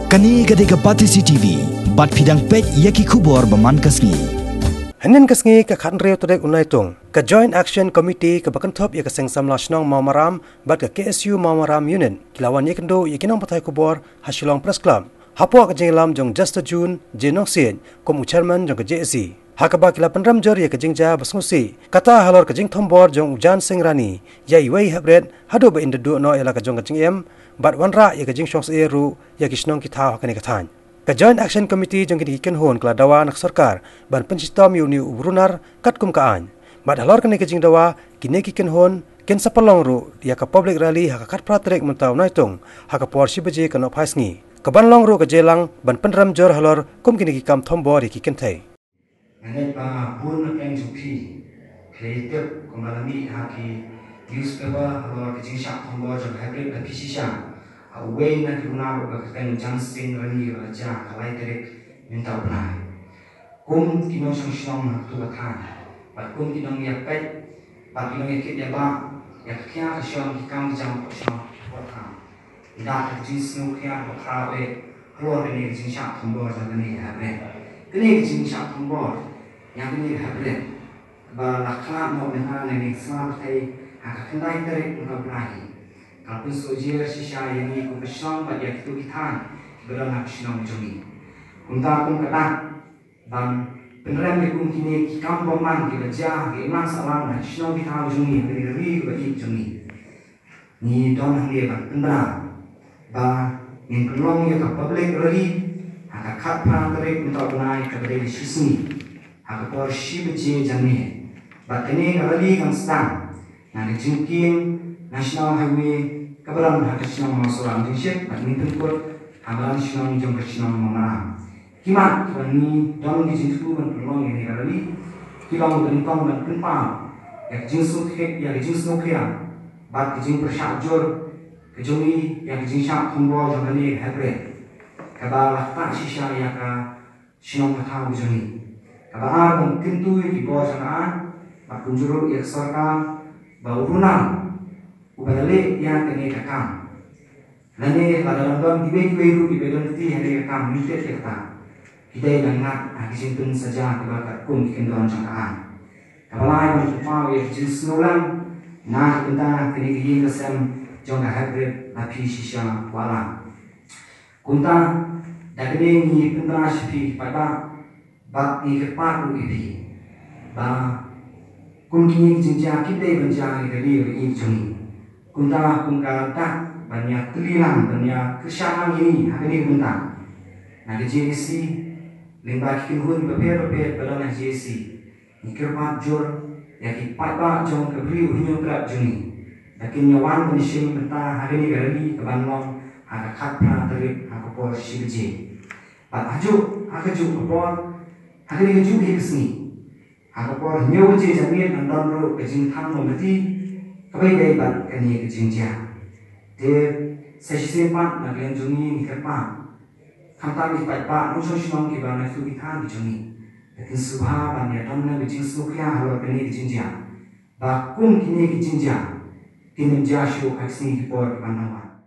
Kani gadega Pati CCTV, bat pidang pet yaki kubor baman kasngi. Hanin kasngi ka khan reu todek unai tung. Ka Joint Action Committee ka bakan top ya ka seng samlash nong Maumaram bat ka KSU Maumaram Union kilawan yakendo yakinong patai kubor Hasilong Press Club. Hapua ka jinglam jong Justa June Jenong Sien komu chairman jong ka JSC. Hakaba kila penram jor ya ka jingja basngusi. Kata halor ka jing thombor jong Ujan Sengrani ya iwei habret hado ba indu no ela ka jong ka jingem bat wanra ya ka jing shongs eru ya kisnong kita hakani kathan. Ka Joint Action Committee jong kini ken hon kala dawa nak sarkar ban pencipta miuni ubrunar kat kum kaan. Bat halor kani ka jing dawa kini ken hon ken sapalong ru ya ka public rally ha ka kat pratrek mentau naitung ha ka por sibaje ka no phasngi. Ka ban long ru ka jelang ban penram jor halor kum kini kam thombor ya ki ken thai. Nanti pa pun yang jupi kreatif kembali haki newspaper halor kecing syak thombor jog hybrid dan pisisya away na kiruna ro ka kan jansin rani raja kalai terek minta benai kum kinong sang tu bathan bat kum kinong yak pet bat kinong yak ya ba yak kya ka shom kam jam ko shom bathan ida ka jinsu kya ko khawe halor ni kecing syak thombor jog ni hybrid kini kecing syak thombor yang ini hybrid ba lakha mo dengan ni smart thai hak kendai terek untuk belahi kalau sojir sisa yang ini kumpesyong bagi itu kita berang hapisong jumi untuk kum kata dan peneram kum kini kikam boman kerja keman salam hapisong kita jumi beri bagi jumi ni don handi ban pendra ba ning kelong ya ka public rally hak khat pran terek untuk benai kepada sisni hak por shibje jami ba kini rally kan stang na jingking national highway kabaran hakasnong masoram jingshek bat ni tempur hamalan shnong jong kasnong mamara kimat bani dong di jingsu ban pelong ini rally kilong ban tong ban kenpa yak jingsu thek yak jingsu khya bat jing persajur kejumi yak jingsha thombo jongani habre kaba ta shisha yak shnong katha bujuni kaba ban kintu ki bo jana bat kunjuru yak sarkam baurunam ubadale yang kene kakam lane pada london dibe ru dibe donti hene kakam mite kata kita nangat akisin saja kebakat kum kendon jangkaan kabalai berjumpa ya jisnulan nah kita kini kini kesem jongga hybrid api shisha wala kunta dakene ni pentra shipi pada bak ni kepat ru ibi ba kum kini jinja kita benjang dari ri joni kunta kumka tak banyak kelilan banyak kesyamanan ini hari ini kunta nah di JSC limbah kinhun beber pada na JSC nikir pat jor yaki pat jong kebri uhinyo trap juni lakin nyawan benishim benta hari ini gari kebanlong haka khat tarik haka por shibje pat haju por hari ini haju kesni haka por nyoje jamir andon ro kejing thang nomati kabai gay bat kani kejingja de sesi pat na glen juni nikapa khamta mi pat pa no shong ki ba na su ki than ki juni lekin subha ban ya dom na kejing su kya halo kani kejingja ba kum kini kejingja tin ja shu aksi ki por banawa